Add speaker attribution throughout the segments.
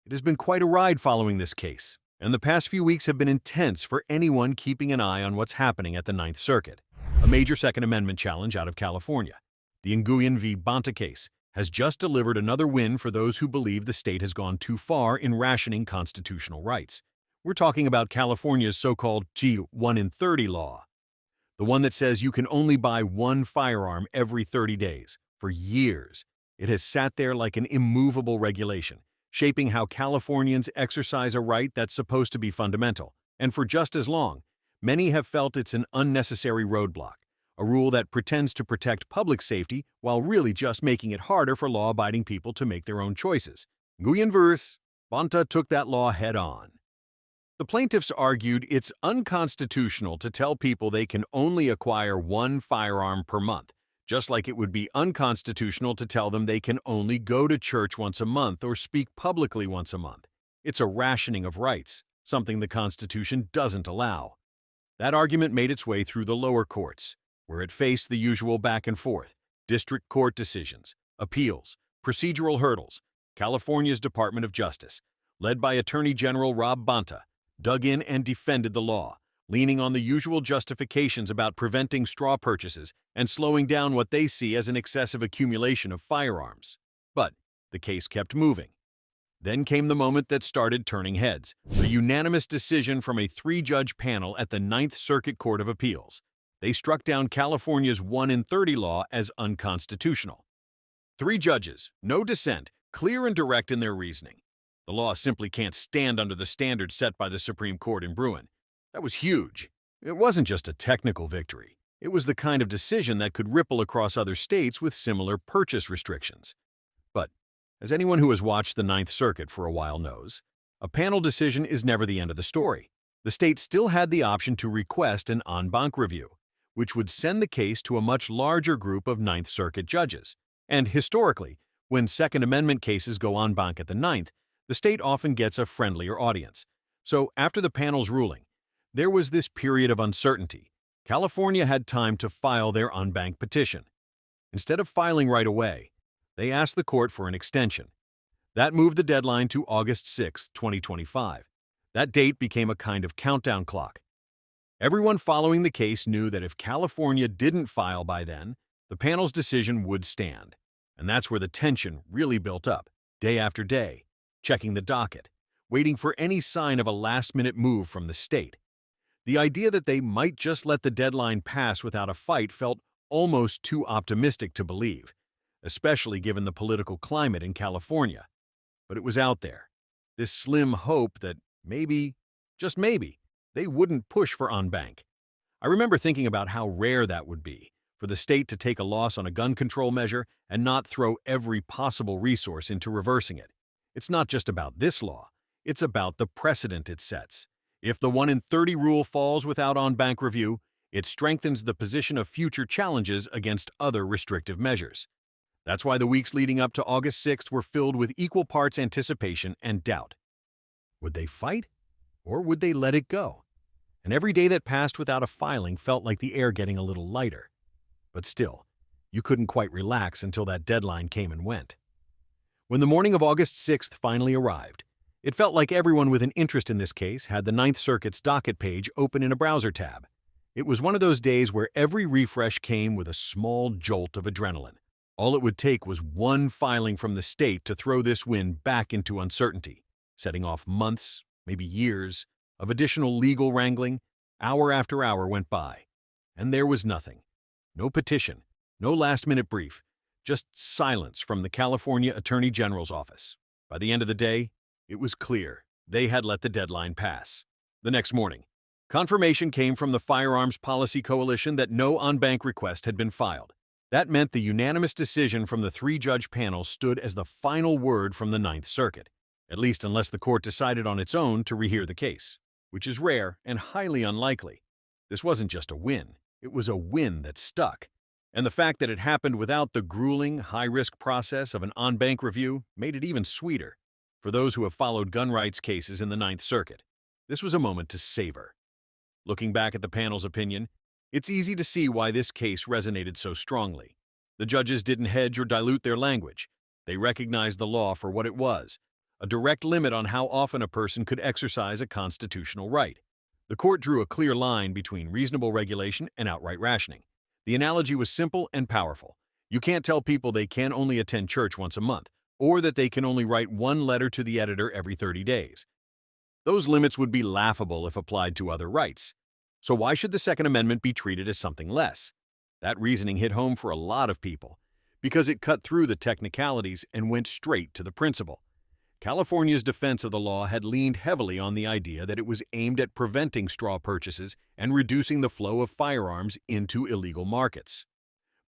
Speaker 1: It has been quite a ride following this case, and the past few weeks have been intense for anyone keeping an eye on what's happening at the Ninth Circuit. A major Second Amendment challenge out of California, the Nguyen v. Bonta case, has just delivered another win for those who believe the state has gone too far in rationing constitutional rights. We're talking about California's so-called G1 in 30 law, the one that says you can only buy one firearm every 30 days. For years, it has sat there like an immovable regulation, shaping how Californians exercise a right that's supposed to be fundamental. And for just as long, many have felt it's an unnecessary roadblock, a rule that pretends to protect public safety while really just making it harder for law-abiding people to make their own choices. Nguyen v. Bonta took that law head-on. The plaintiffs argued it's unconstitutional to tell people they can only acquire one firearm per month, just like it would be unconstitutional to tell them they can only go to church once a month or speak publicly once a month. It's a rationing of rights, something the Constitution doesn't allow. That argument made its way through the lower courts, where it faced the usual back and forth, district court decisions, appeals, procedural hurdles. California's Department of Justice, led by Attorney General Rob Bonta, dug in and defended the law, leaning on the usual justifications about preventing straw purchases and slowing down what they see as an excessive accumulation of firearms. But the case kept moving. Then came the moment that started turning heads, the unanimous decision from a three-judge panel at the Ninth Circuit Court of Appeals. They struck down California's 1 in 30 law as unconstitutional. 3 judges, no dissent, clear and direct in their reasoning. The law simply can't stand under the standards set by the Supreme Court in Bruen. That was huge. It wasn't just a technical victory. It was the kind of decision that could ripple across other states with similar purchase restrictions. But, as anyone who has watched the Ninth Circuit for a while knows, a panel decision is never the end of the story. The state still had the option to request an en banc review, which would send the case to a much larger group of Ninth Circuit judges. And historically, when Second Amendment cases go en banc at the Ninth, the state often gets a friendlier audience. So after the panel's ruling, there was this period of uncertainty. California had time to file their en banc petition. Instead of filing right away, they asked the court for an extension. That moved the deadline to August 6, 2025. That date became a kind of countdown clock. Everyone following the case knew that if California didn't file by then, the panel's decision would stand. And that's where the tension really built up, day after day, checking the docket, waiting for any sign of a last-minute move from the state. The idea that they might just let the deadline pass without a fight felt almost too optimistic to believe, especially given the political climate in California. But it was out there, this slim hope that maybe, just maybe, they wouldn't push for en banc. I remember thinking about how rare that would be, for the state to take a loss on a gun control measure and not throw every possible resource into reversing it. It's not just about this law, it's about the precedent it sets. If the 1 in 30 rule falls without en banc review, it strengthens the position of future challenges against other restrictive measures. That's why the weeks leading up to August 6th were filled with equal parts anticipation and doubt. Would they fight, or would they let it go? And every day that passed without a filing felt like the air getting a little lighter. But still, you couldn't quite relax until that deadline came and went. When the morning of August 6th finally arrived, it felt like everyone with an interest in this case had the Ninth Circuit's docket page open in a browser tab. It was one of those days where every refresh came with a small jolt of adrenaline. All it would take was one filing from the state to throw this win back into uncertainty, setting off months, maybe years, of additional legal wrangling. Hour after hour went by, and there was nothing. No petition, no last-minute brief, just silence from the California Attorney General's office. By the end of the day, it was clear they had let the deadline pass. The next morning, confirmation came from the Firearms Policy Coalition that no en banc request had been filed. That meant the unanimous decision from the 3-judge panel stood as the final word from the Ninth Circuit, at least unless the court decided on its own to rehear the case, which is rare and highly unlikely. This wasn't just a win, it was a win that stuck. And the fact that it happened without the grueling, high-risk process of an en banc review made it even sweeter. For those who have followed gun rights cases in the Ninth Circuit, this was a moment to savor. Looking back at the panel's opinion, it's easy to see why this case resonated so strongly. The judges didn't hedge or dilute their language. They recognized the law for what it was, a direct limit on how often a person could exercise a constitutional right. The court drew a clear line between reasonable regulation and outright rationing. The analogy was simple and powerful. You can't tell people they can only attend church once a month, or that they can only write one letter to the editor every 30 days. Those limits would be laughable if applied to other rights. So why should the Second Amendment be treated as something less? That reasoning hit home for a lot of people, because it cut through the technicalities and went straight to the principle. California's defense of the law had leaned heavily on the idea that it was aimed at preventing straw purchases and reducing the flow of firearms into illegal markets.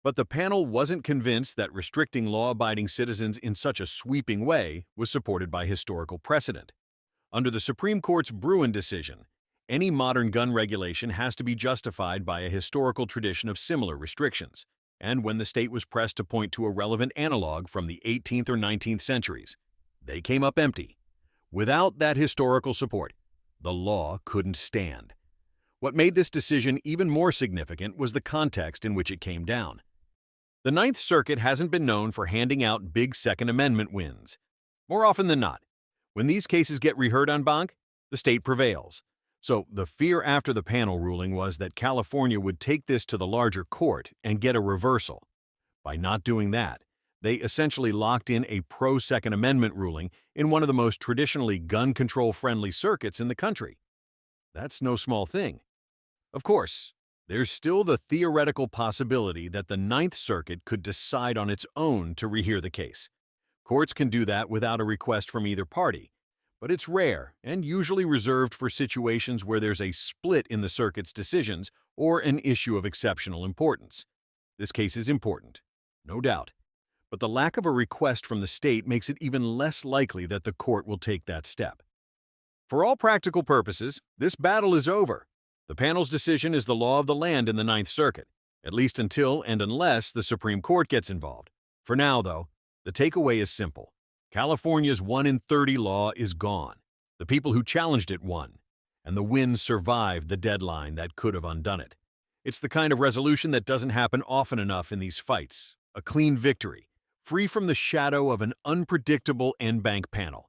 Speaker 1: But the panel wasn't convinced that restricting law-abiding citizens in such a sweeping way was supported by historical precedent. Under the Supreme Court's Bruen decision, any modern gun regulation has to be justified by a historical tradition of similar restrictions, and when the state was pressed to point to a relevant analog from the 18th or 19th centuries, they came up empty. Without that historical support, the law couldn't stand. What made this decision even more significant was the context in which it came down. The Ninth Circuit hasn't been known for handing out big Second Amendment wins. More often than not, when these cases get reheard en banc, the state prevails. So the fear after the panel ruling was that California would take this to the larger court and get a reversal. By not doing that, they essentially locked in a pro-Second Amendment ruling in one of the most traditionally gun control-friendly circuits in the country. That's no small thing. Of course, there's still the theoretical possibility that the Ninth Circuit could decide on its own to rehear the case. Courts can do that without a request from either party, but it's rare and usually reserved for situations where there's a split in the circuit's decisions or an issue of exceptional importance. This case is important, no doubt, but the lack of a request from the state makes it even less likely that the court will take that step. For all practical purposes, this battle is over. The panel's decision is the law of the land in the Ninth Circuit, at least until and unless the Supreme Court gets involved. For now, though, the takeaway is simple. California's 1 in 30 law is gone. The people who challenged it won, and the win survived the deadline that could have undone it. It's the kind of resolution that doesn't happen often enough in these fights. A clean victory, free from the shadow of an unpredictable en banc panel.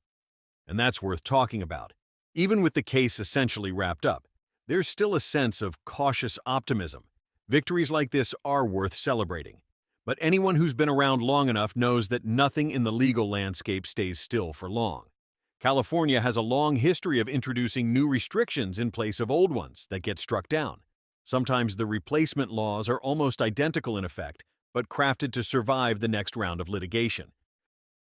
Speaker 1: And that's worth talking about. Even with the case essentially wrapped up, there's still a sense of cautious optimism. Victories like this are worth celebrating. But anyone who's been around long enough knows that nothing in the legal landscape stays still for long. California has a long history of introducing new restrictions in place of old ones that get struck down. Sometimes the replacement laws are almost identical in effect, but crafted to survive the next round of litigation.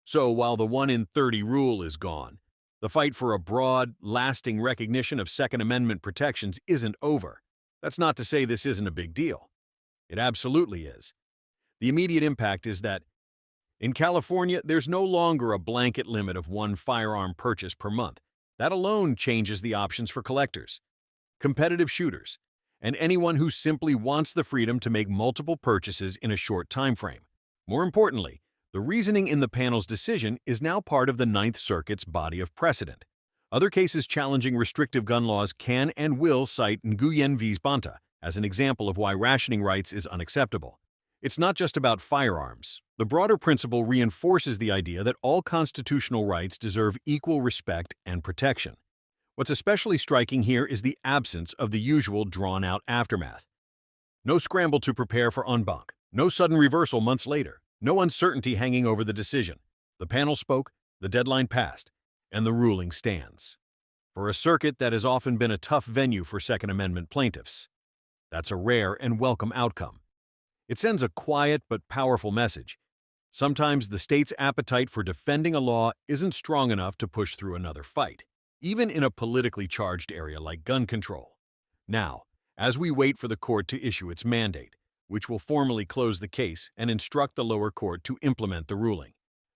Speaker 1: So while the 1 in 30 rule is gone, the fight for a broad, lasting recognition of Second Amendment protections isn't over. That's not to say this isn't a big deal. It absolutely is. The immediate impact is that, in California, there's no longer a blanket limit of one firearm purchase per month. That alone changes the options for collectors, competitive shooters, and anyone who simply wants the freedom to make multiple purchases in a short time frame. More importantly, the reasoning in the panel's decision is now part of the Ninth Circuit's body of precedent. Other cases challenging restrictive gun laws can and will cite Nguyen v. Bonta as an example of why rationing rights is unacceptable. It's not just about firearms. The broader principle reinforces the idea that all constitutional rights deserve equal respect and protection. What's especially striking here is the absence of the usual drawn-out aftermath. No scramble to prepare for en banc, no sudden reversal months later, no uncertainty hanging over the decision. The panel spoke, the deadline passed, and the ruling stands. For a circuit that has often been a tough venue for Second Amendment plaintiffs, that's a rare and welcome outcome. It sends a quiet but powerful message. Sometimes the state's appetite for defending a law isn't strong enough to push through another fight, even in a politically charged area like gun control. Now, as we wait for the court to issue its mandate, which will formally close the case and instruct the lower court to implement the ruling,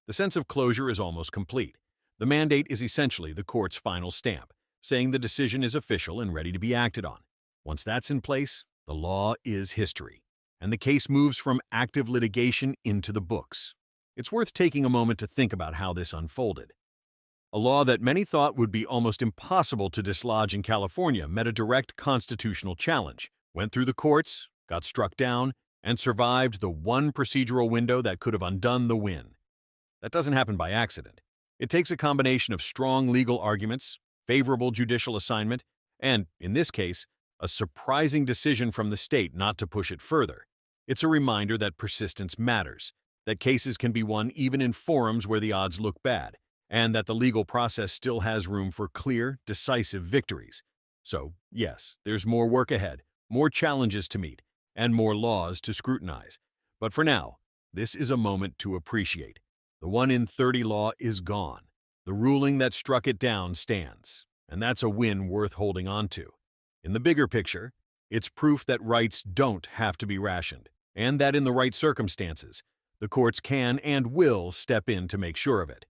Speaker 1: the sense of closure is almost complete. The mandate is essentially the court's final stamp, saying the decision is official and ready to be acted on. Once that's in place, the law is history, and the case moves from active litigation into the books. It's worth taking a moment to think about how this unfolded. A law that many thought would be almost impossible to dislodge in California met a direct constitutional challenge, went through the courts, got struck down, and survived the one procedural window that could have undone the win. That doesn't happen by accident. It takes a combination of strong legal arguments, favorable judicial assignment, and, in this case, a surprising decision from the state not to push it further. It's a reminder that persistence matters, that cases can be won even in forums where the odds look bad, and that the legal process still has room for clear, decisive victories. So, yes, there's more work ahead, more challenges to meet, and more laws to scrutinize. But for now, this is a moment to appreciate. The 1 in 30 law is gone. The ruling that struck it down stands, and that's a win worth holding on to. In the bigger picture, it's proof that rights don't have to be rationed, and that in the right circumstances, the courts can and will step in to make sure of it.